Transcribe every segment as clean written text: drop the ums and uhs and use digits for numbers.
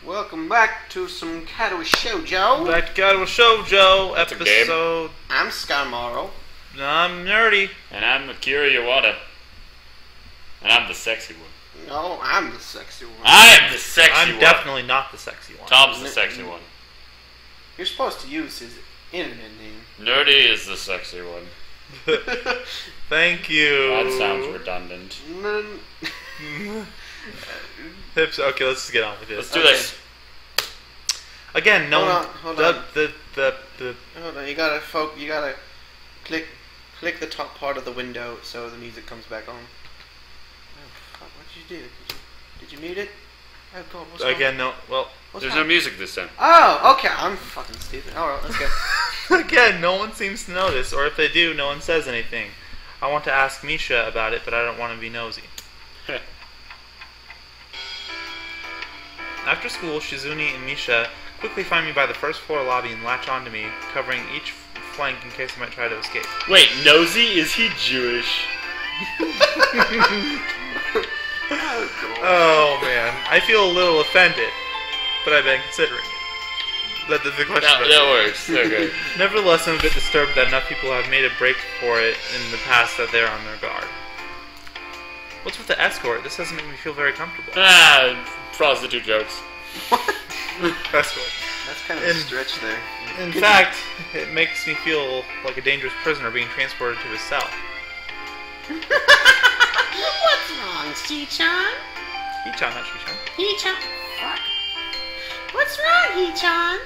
Welcome back to some Katawa Shoujo. Back to Katawa Shoujo That's a episode. I'm Skymarrow. I'm Nerdy. And I'm Akira Iwata. And I'm the sexy one. No, I'm the sexy one. I am the sexy one. I'm definitely not the sexy one. Tom's the sexy one. You're supposed to use his internet name. Nerdy is the sexy one. Thank you. That sounds redundant. Hips. Okay, let's just get on with this. Let's do this. Again, no. Hold on. The Hold on. You gotta click the top part of the window so the music comes back on. Oh fuck! What did you do? Did you mute it? Oh god! What's again, no. Well, There's no music this time. Oh, okay. I'm fucking stupid. All right, let's go. again, no one seems to notice, or if they do, no one says anything. I want to ask Misha about it, but I don't want to be nosy. After school, Shizune and Misha quickly find me by the first floor lobby and latch onto me, covering each flank in case I might try to escape. Wait, nosy? Is he Jewish? Oh man, I feel a little offended, but I've been considering it. That's the question. That works. Okay. Nevertheless, I'm a bit disturbed that enough people have made a break for it in the past that they're on their guard. What's with the escort? This doesn't make me feel very comfortable. Prostitute jokes. Escort. That's kind of a stretch there. In fact, it makes me feel like a dangerous prisoner being transported to his cell. What's wrong, Shi-chan? He-chan, not Shi-chan. He-chan. Fuck. What's wrong, He-chan?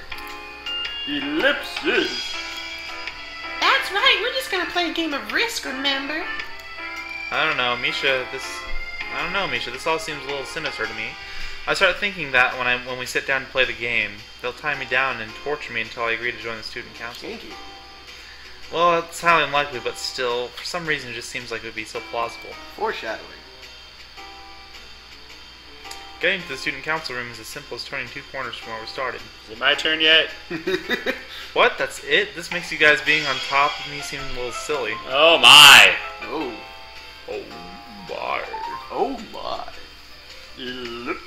Ellipses. That's right, we're just gonna play a game of Risk, remember? I don't know, Misha, this all seems a little sinister to me. I start thinking that when we sit down to play the game, they'll tie me down and torture me until I agree to join the student council. Kinky. Well, it's highly unlikely, but still, for some reason it just seems like it would be so plausible. Foreshadowing. Getting to the student council room is as simple as turning 2 corners from where we started. Is it my turn yet? What? That's it? This makes you guys being on top of me seem a little silly. Oh my. Oh. Oh my. Oh my. Ellipses.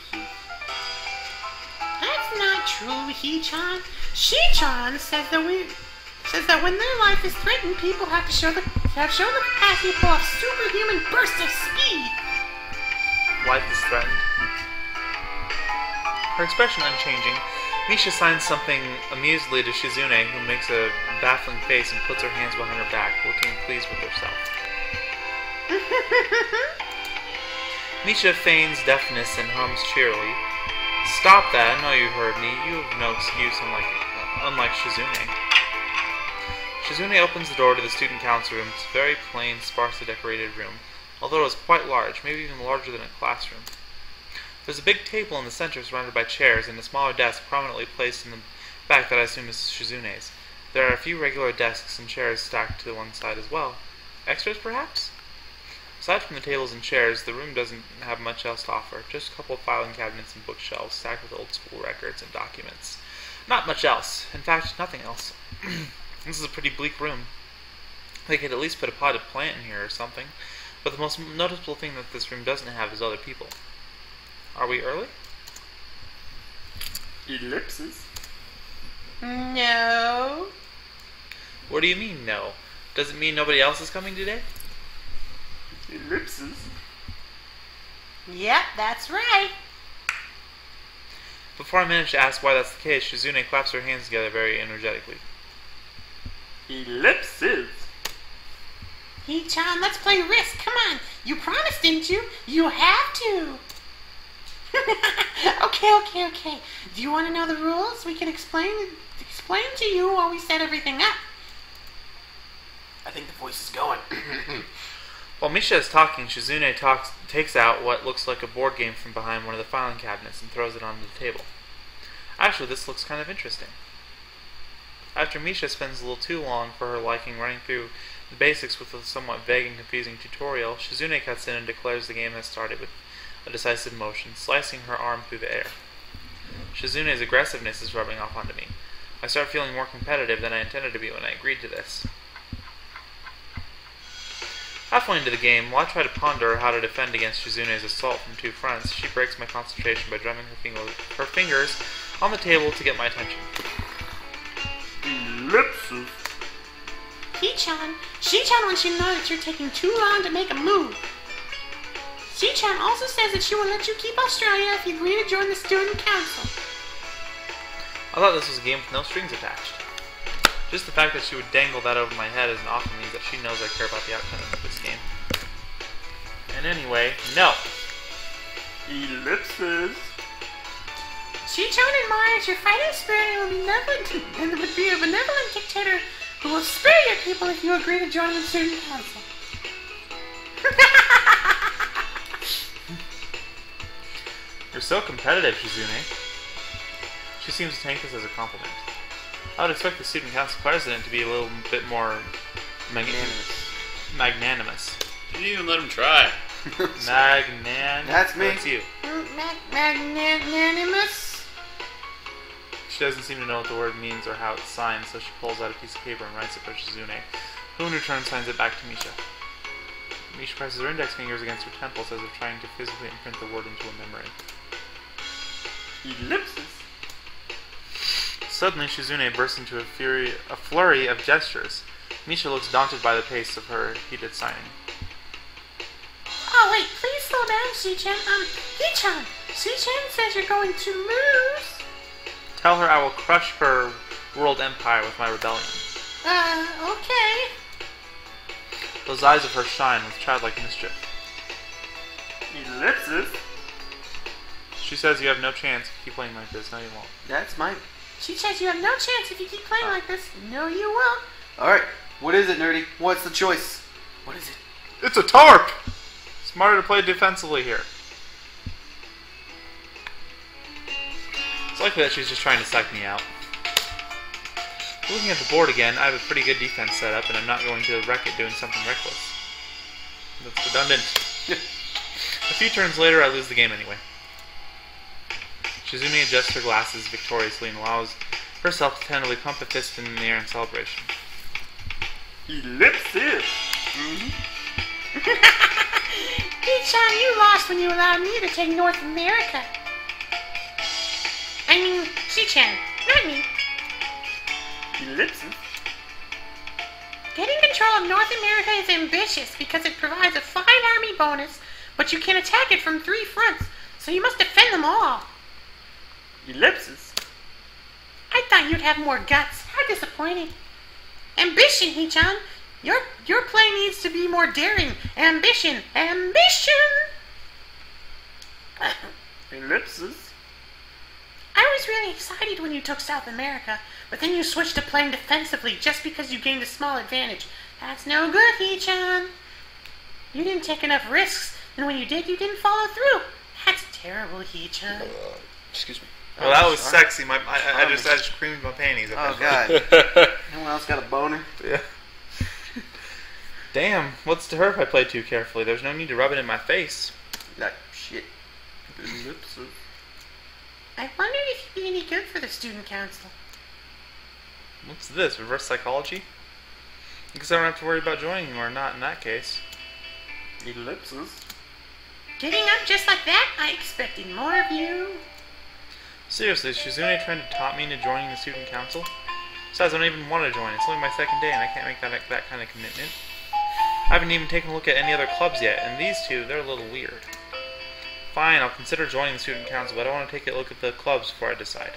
That's not true, He-chan. Shi-chan says that when their life is threatened, people have to show the capacity to pull off superhuman bursts of speed. Life is threatened. Her expression unchanging, Misha signs something amusedly to Shizune, who makes a baffling face and puts her hands behind her back, looking pleased with herself. Misha feigns deafness and hums cheerily. Stop that, I know you heard me. You have no excuse, unlike Shizune. Shizune opens the door to the student council room. It's a very plain, sparsely decorated room, although it is quite large, maybe even larger than a classroom. There's a big table in the center surrounded by chairs and a smaller desk prominently placed in the back that I assume is Shizune's. There are a few regular desks and chairs stacked to one side as well. Extras, perhaps? Aside from the tables and chairs, the room doesn't have much else to offer. Just a couple of filing cabinets and bookshelves stacked with old school records and documents. Not much else. In fact, nothing else. This is a pretty bleak room. They could at least put a potted plant in here or something. But the most noticeable thing that this room doesn't have is other people. Are we early? Ellipses. No. What do you mean, no? Does it mean nobody else is coming today? Ellipses. Yep, that's right. Before I manage to ask why that's the case, Shizune claps her hands together very energetically. Ellipses. He-chan, let's play Risk. Come on. You promised, didn't you? You have to. Okay. Do you want to know the rules? We can explain to you while we set everything up. I think the voice is going. While Misha is talking, Shizune takes out what looks like a board game from behind one of the filing cabinets and throws it onto the table. Actually, this looks kind of interesting. After Misha spends a little too long for her liking running through the basics with a somewhat vague and confusing tutorial, Shizune cuts in and declares the game has started with a decisive motion, slicing her arm through the air. Shizune's aggressiveness is rubbing off onto me. I start feeling more competitive than I intended to be when I agreed to this. Halfway into the game, while I try to ponder how to defend against Shizune's assault from two fronts, she breaks my concentration by drumming her fingers on the table to get my attention. Ellipsis. He-chan, She-chan wants you to know that you're taking too long to make a move. She-chan also says that she will let you keep Australia if you agree to join the student council. I thought this was a game with no strings attached. Just the fact that she would dangle that over my head isn't often means that she knows I care about the outcome of this game. And anyway, no. Ellipsis. She-chan admires your fighting spirit and would be a benevolent dictator who will spare your people if you agree to join the student council. You're so competitive, Shizune. She seems to take this as a compliment. I would expect the student council president to be a little bit more magnanimous. You didn't even let him try. That's me. That's you. Magnanimous? She doesn't seem to know what the word means or how it's signed, so she pulls out a piece of paper and writes it for Shizune, who in return signs it back to Misha. Misha presses her index fingers against her temples as if trying to physically imprint the word into a memory. Ellipsis. Suddenly, Shizune bursts into a flurry of gestures. Misha looks daunted by the pace of her heated signing. Oh wait, please slow down, She-chan. He-chan, She-chan says you're going to lose. Tell her I will crush her world empire with my rebellion. Okay. Those eyes of hers shine with childlike mischief. Ellipsis. She says you have no chance if you keep playing like this. No, you won't. That's my... She says you have no chance if you keep playing like this. No, you won't. Alright, what is it, Nerdy? What's the choice? What is it? It's a tarp! Smarter to play defensively here. It's likely that she's just trying to psych me out. Looking at the board again, I have a pretty good defense set up, and I'm not going to wreck it doing something reckless. That's redundant. A few turns later, I lose the game anyway. Shizune adjusts her glasses victoriously and allows herself to tentatively pump a fist in the air in celebration. Ellipsis. He-chan, you lost when you allowed me to take North America. I mean, She-chan, not me. Ellipsis. Getting control of North America is ambitious because it provides a 5-army bonus, but you can attack it from 3 fronts, so you must defend them all. Ellipsis. I thought you'd have more guts. How disappointing. Ambition, He-chan. Your play needs to be more daring. Ambition. Ellipsis. I was really excited when you took South America, but then you switched to playing defensively just because you gained a small advantage. That's no good, He-chan. You didn't take enough risks, and when you did, you didn't follow through. That's terrible, He-chan. Excuse me. Well, that was sexy. I just creamed my panties. Oh, God. Anyone else got a boner? Yeah. Damn, what's to hurt if I play too carefully? There's no need to rub it in my face. That shit. Ellipsis. I wonder if you'd be any good for the student council. What's this, reverse psychology? I guess I don't have to worry about joining or not in that case. Ellipsis. Getting up just like that? I expected more of you. Seriously, is Shizune trying to taunt me into joining the student council? Besides, I don't even want to join. It's only my second day and I can't make that kind of commitment. I haven't even taken a look at any other clubs yet, and these two, they're a little weird. Fine, I'll consider joining the student council, but I want to take a look at the clubs before I decide.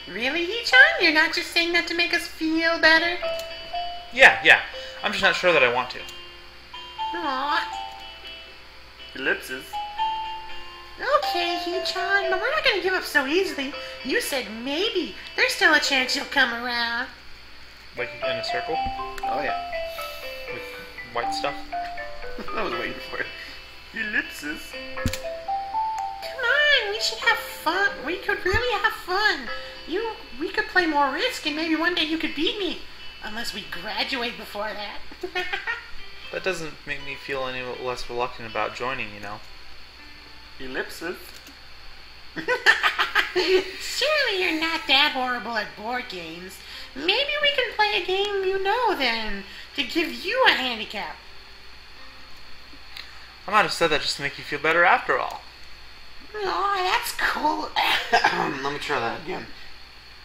Really, He-chan? You're not just saying that to make us feel better? Yeah. I'm just not sure that I want to. Aww. Ellipsis. Okay, He-chan, but we're not going to give up so easily. You said maybe. There's still a chance you'll come around. Like in a circle? Oh, yeah. With white stuff? I was waiting for it. Ellipsis. Come on, we should have fun. We could really have fun. We could play more Risk, and maybe one day you could beat me. Unless we graduate before that. That doesn't make me feel any less reluctant about joining, you know. Ellipsis. Surely you're not that horrible at board games. Maybe we can play a game you know then, to give you a handicap. I might have said that just to make you feel better after all. Oh, that's cool. Let me try that again.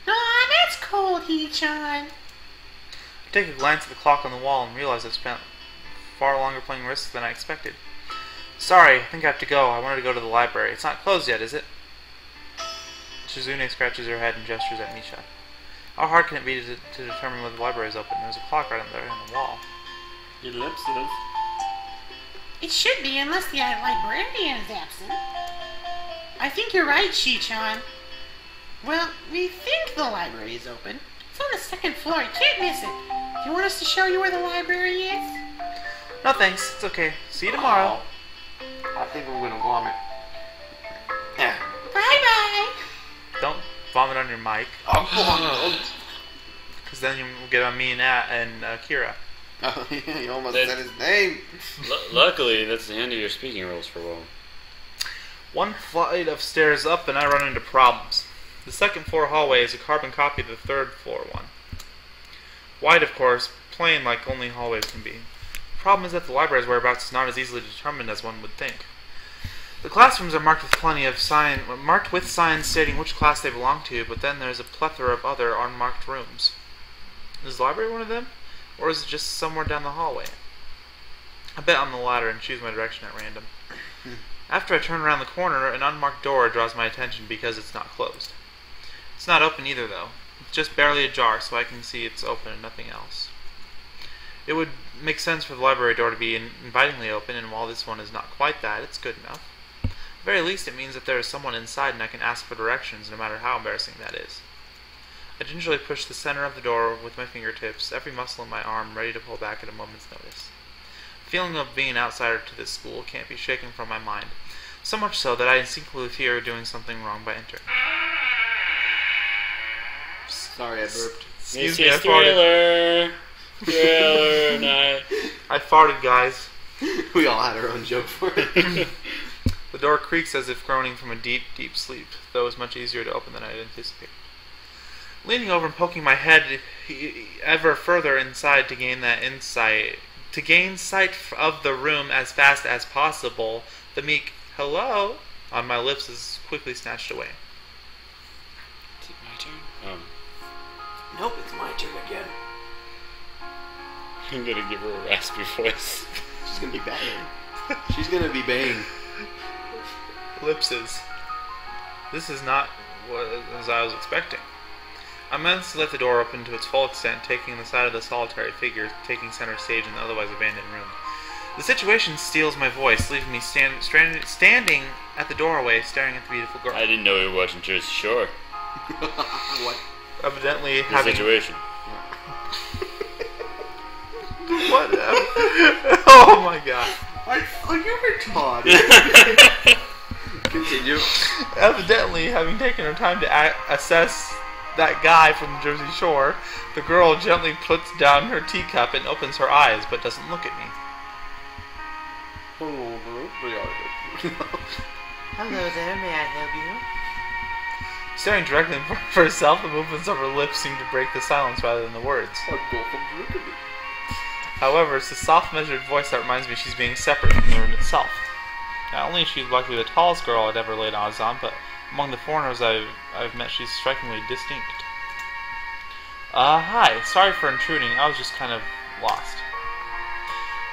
Oh, that's cool, Hee-chan. I take a glance at the clock on the wall and realize I've spent far longer playing Risk than I expected. Sorry, I think I have to go. I wanted to go to the library. It's not closed yet, is it? Shizune scratches her head and gestures at Misha. How hard can it be to determine whether the library is open? There's a clock right there on the wall. Your lips, Liv. It should be, unless the librarian is absent. I think you're right, Shi-chan. Well, we think the library is open. It's on the second floor. You can't miss it. Do you want us to show you where the library is? No thanks, it's okay. See you tomorrow. I think I'm gonna vomit. Yeah. Bye-bye. Don't vomit on your mic, because then you will get on me and Kira. Oh, yeah, you almost That- said his name. Luckily, that's the end of your speaking rules for a while. One flight of stairs up and I run into problems. The second floor hallway is a carbon copy of the third floor one. Wide, of course, plain like only hallways can be. The problem is that the library's whereabouts is not as easily determined as one would think. The classrooms are marked with signs stating which class they belong to, but then there's a plethora of other unmarked rooms. Is the library one of them? Or is it just somewhere down the hallway? I bet on the latter and choose my direction at random. After I turn around the corner, an unmarked door draws my attention because it's not closed. It's not open either, though. It's just barely ajar, so I can see it's open and nothing else. It would make sense for the library door to be invitingly open, and while this one is not quite that, it's good enough. At the very least, it means that there is someone inside and I can ask for directions, no matter how embarrassing that is. I gingerly push the center of the door with my fingertips, every muscle in my arm ready to pull back at a moment's notice. The feeling of being an outsider to this school can't be shaken from my mind, so much so that I instinctively fear doing something wrong by entering. Sorry, I burped. Excuse It's me, I just farted. thriller night. I farted, guys. We all had our own joke for it. The door creaks as if groaning from a deep, deep sleep, though it was much easier to open than I had anticipated. Leaning over and poking my head ever further inside to gain sight of the room as fast as possible, the meek "hello" on my lips is quickly snatched away. Is it my turn? Nope, it's my turn again. I'm gonna give her a raspy voice. She's gonna be banging. She's gonna be banging. Ellipses. This is not what as I was expecting. I managed to let the door open to its full extent, taking the side of the solitary figure taking center stage in the otherwise abandoned room. The situation steals my voice, leaving me standing at the doorway, staring at the beautiful girl. I didn't know we were watching Jersey Shore. What? Evidently The having... situation. What? Oh my god. Oh, you retarded. Continue. Evidently, having taken her time to assess that guy from the Jersey Shore, the girl gently puts down her teacup and opens her eyes, but doesn't look at me. Hello there, may I help you? Staring directly in front of herself, the movements of her lips seem to break the silence rather than the words. However, it's the soft, measured voice that reminds me she's being separate from the room itself. Not only is she likely the tallest girl I'd ever laid eyes on, but among the foreigners I've met, she's strikingly distinct. Hi. Sorry for intruding. I was just kind of lost.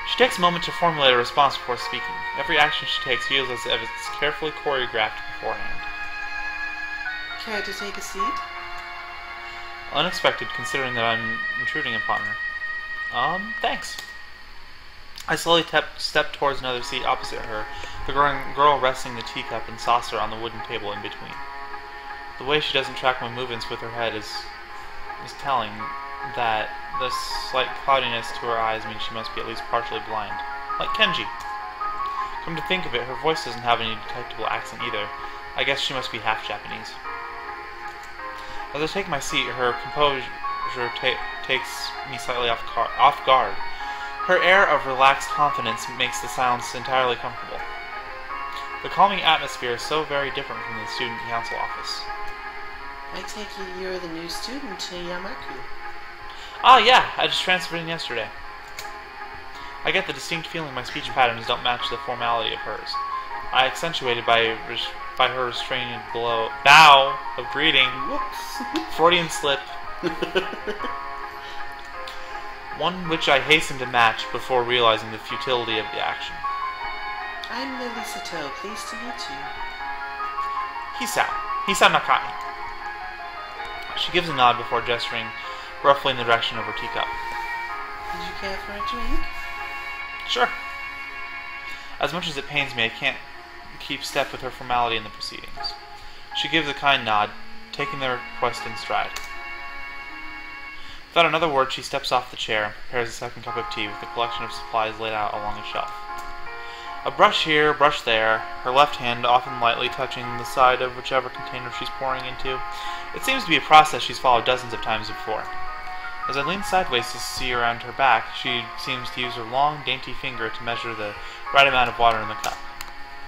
She takes a moment to formulate a response before speaking. Every action she takes feels as if it's carefully choreographed beforehand. Care to take a seat? Unexpected, considering that I'm intruding upon her. Thanks. I slowly step towards another seat opposite her, the girl resting the teacup and saucer on the wooden table in between. The way she doesn't track my movements with her head is telling that the slight cloudiness to her eyes means she must be at least partially blind. Like Kenji. Come to think of it, her voice doesn't have any detectable accent either. I guess she must be half Japanese. As I take my seat, her composure takes me slightly off guard. Her air of relaxed confidence makes the sounds entirely comfortable. The calming atmosphere is so very different from the student council office. I take it you're the new student to Yamaku. Ah, yeah, I just transferred in yesterday. I get the distinct feeling my speech patterns don't match the formality of hers. I accentuated by her restrained bow of greeting. Whoops. Freudian slip. One which I hastened to match before realizing the futility of the action. I'm Lily Sato. Pleased to meet you. Hisa Nakai. She gives a nod before gesturing roughly in the direction of her teacup. Did you care for a drink? Sure. As much as it pains me, I can't keep step with her formality in the proceedings. She gives a kind nod, taking the request in stride. Without another word, she steps off the chair and prepares a second cup of tea with a collection of supplies laid out along a shelf. A brush here, a brush there, her left hand often lightly touching the side of whichever container she's pouring into. It seems to be a process she's followed dozens of times before. As I lean sideways to see around her back, she seems to use her long, dainty finger to measure the right amount of water in the cup.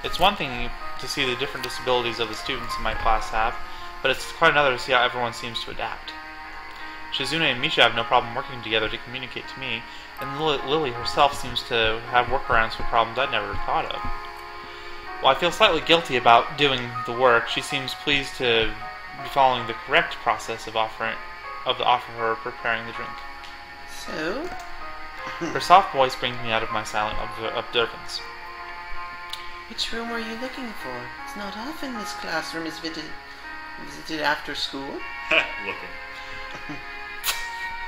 It's one thing to see the different disabilities of the students in my class have, but it's quite another to see how everyone seems to adapt. Shizune and Misha have no problem working together to communicate to me, and Lily herself seems to have workarounds for problems I'd never thought of. While I feel slightly guilty about doing the work, she seems pleased to be following the correct process of the offer her preparing the drink. So? Her soft voice brings me out of my silent observance. Which room are you looking for? It's not often this classroom is visited after school. Looking.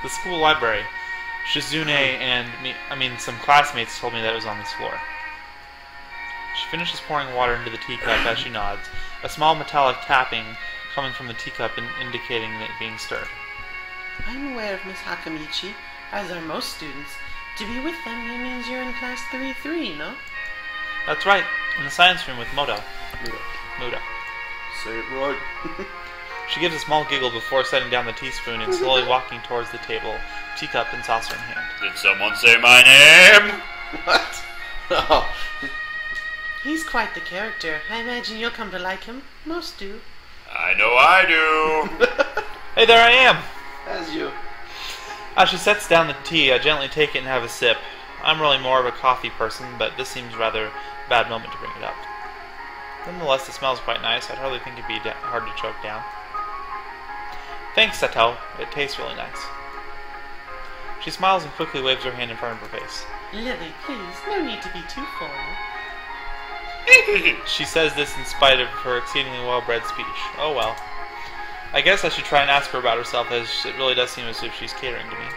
The school library. Shizune and some classmates told me that it was on this floor. She finishes pouring water into the teacup as she nods, a small metallic tapping coming from the teacup and indicating it being stirred. I'm aware of Miss Hakamichi, as are most students. To be with them means you're in class 3-3, no? That's right, in the science room with Muda. Say it right. She gives a small giggle before setting down the teaspoon and slowly walking towards the table, teacup and saucer in hand. Did someone say my name? What? Oh. He's quite the character. I imagine you'll come to like him. Most do. I know I do. Hey, there I am! As you. As she sets down the tea, I gently take it and have a sip. I'm really more of a coffee person, but this seems rather a bad moment to bring it up. Nonetheless, it smells quite nice. I'd hardly think it'd be hard to choke down. Thanks, Sato. It tastes really nice. She smiles and quickly waves her hand in front of her face. Lily, please, no need to be too formal. She says this in spite of her exceedingly well-bred speech. Oh well. I guess I should try and ask her about herself, as it really does seem as if she's catering to me.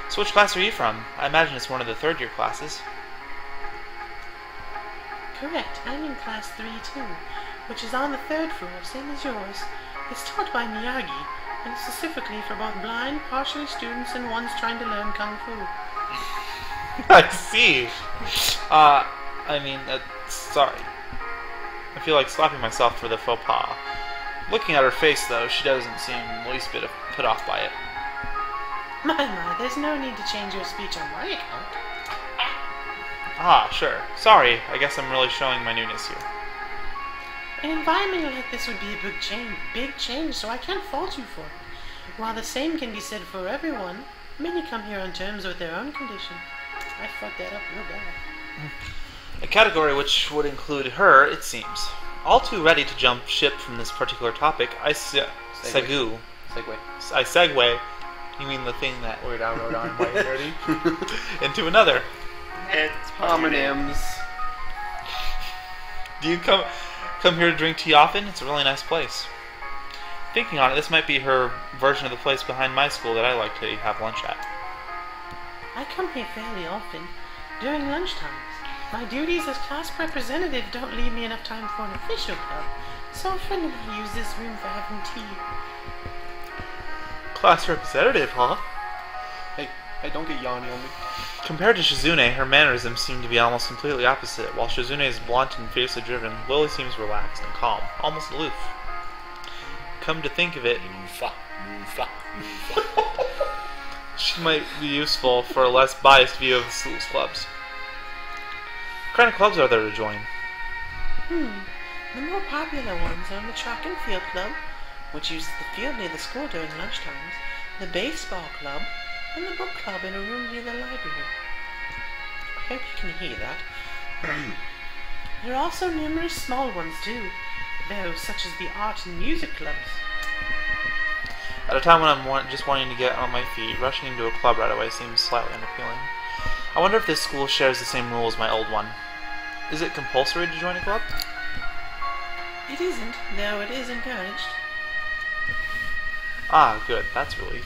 So which class are you from? I imagine it's one of the third-year classes. Correct. I'm in class 3-2, which is on the third floor, same as yours. It's taught by Miyagi, and specifically for both blind, partially students, and ones trying to learn Kung Fu. I see. Sorry. I feel like slapping myself for the faux pas. Looking at her face, though, she doesn't seem the least bit put off by it. My, there's no need to change your speech on my account. Ah, sure. Sorry, I guess I'm really showing my newness here. An environment like this would be a big change, so I can't fault you for it. While the same can be said for everyone, many come here on terms with their own condition. I fucked that up real bad. A category which would include her, it seems. All too ready to jump ship from this particular topic, I segue. You mean the thing that Weird Al wrote on White and Nerdy? Into another. It's Homonyms. Do you come here to drink tea often? It's a really nice place. Thinking on it, this might be her version of the place behind my school that I like to have lunch at. I come here fairly often, during lunchtimes. My duties as class representative don't leave me enough time for an official club, so a friend and I use this room for having tea. Class representative, huh? Hey, don't get yawny on me. Compared to Shizune, her mannerisms seem to be almost completely opposite. While Shizune is blunt and fiercely driven, Lily seems relaxed and calm, almost aloof. Come to think of it, she might be useful for a less biased view of the school's clubs. What kind of clubs are there to join? The more popular ones are the Track and Field Club, which uses the field near the school during lunchtimes, the Baseball Club, and the Book Club in a room near the library. hope you can hear that. There are also numerous small ones too, though, such as the art and music clubs. At a time when I'm just wanting to get on my feet, rushing into a club right away seems slightly unappealing. I wonder if this school shares the same rules as my old one. Is it compulsory to join a club? It isn't, though it is encouraged. Ah, good. That's relief.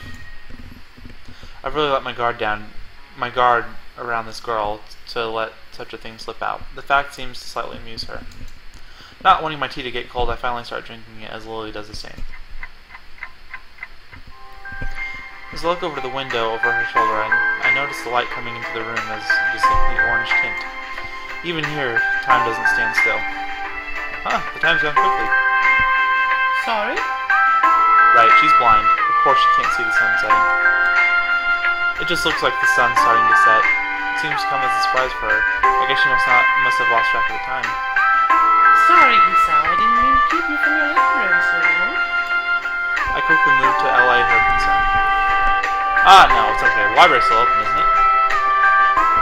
I've really let my guard around this girl to let such a thing slip out. The fact seems to slightly amuse her. Not wanting my tea to get cold, I finally start drinking it as Lily does the same. As I look over to the window over her shoulder, I notice the light coming into the room as a distinctly orange tint. Even here, time doesn't stand still. The time's gone quickly. Sorry? Right, she's blind. Of course she can't see the sun setting. It just looks like the sun's starting to set. It seems to come as a surprise for her. I guess she must have lost track of the time. Sorry, Lisa, I didn't mean to keep you from your library so long. I quickly moved to allay her concern. No, it's okay. The library's still open, isn't it?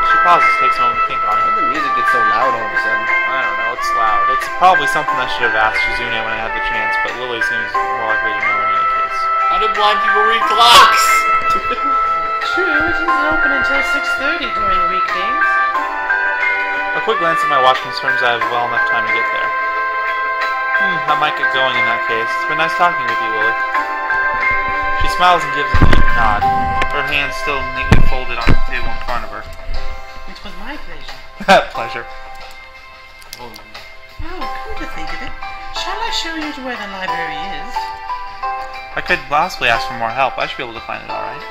She pauses, takes a moment to think on Why it. did the music get so loud all of a sudden? I don't know, it's loud. It's probably something I should have asked Shizune when I had the chance, but Lily seems more likely to know in any case. How do blind people read clocks? True, it isn't open until 6:30 during weekdays. A quick glance at my watch confirms I have well enough time to get there. I might get going in that case. It's been nice talking with you, Lily. She smiles and gives a deep nod, her hands still neatly folded on the table in front of her. It was my pleasure. Pleasure. Oh, come to think of it, shall I show you to where the library is? I could possibly ask for more help. I should be able to find it alright.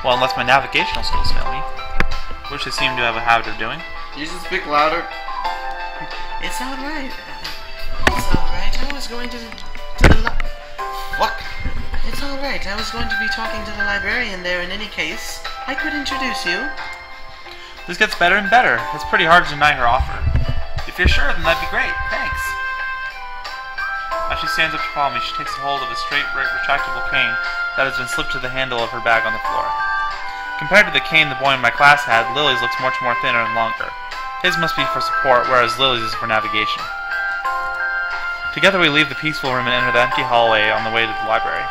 Well, unless my navigational skills fail me, which I seem to have a habit of doing. You should speak louder. It's alright. It's alright. I was going to the What? It's alright. I was going to be talking to the librarian there in any case. I could introduce you. This gets better and better. It's pretty hard to deny her offer. If you're sure, then that'd be great. Thanks. As she stands up to follow me, she takes a hold of a straight, retractable cane that has been slipped to the handle of her bag on the floor. Compared to the cane the boy in my class had, Lily's looks much more thinner and longer. His must be for support, whereas Lily's is for navigation. Together we leave the peaceful room and enter the empty hallway on the way to the library.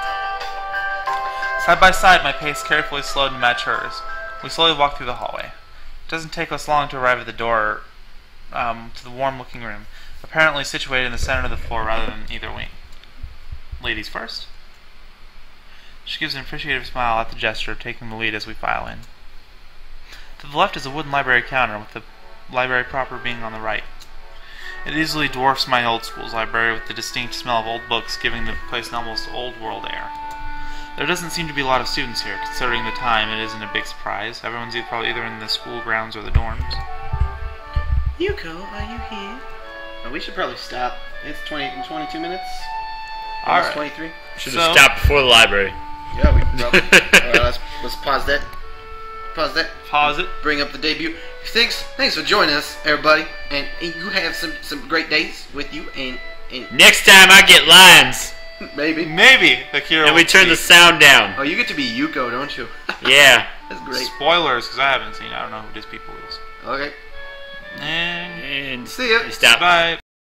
Side by side, my pace carefully slowed to match hers. We slowly walk through the hallway. It doesn't take us long to arrive at the door to the warm-looking room, apparently situated in the center of the floor rather than either wing. Ladies first. She gives an appreciative smile at the gesture of taking the lead as we file in. To the left is a wooden library counter, with the library proper being on the right. It easily dwarfs my old school's library, with the distinct smell of old books giving the place an almost old-world air. There doesn't seem to be a lot of students here. Considering the time, it isn't a big surprise. Everyone's probably either in the school grounds or the dorms. Yuko, are you here? We should probably stop. It's 22 minutes. Alright. 23. Should have stopped before the library. Yeah, we probably. Alright, let's pause that. Pause that. Pause it. Bring up the debut. Thanks for joining us, everybody. And you have some great days with you. And Next time I get lines. maybe. Maybe the hero. And we turn the sound down. Oh, you get to be Yuko, don't you? Yeah. That's great. Spoilers, because I haven't seen it. I don't know who this people is. Okay. And And See ya. you stop. bye.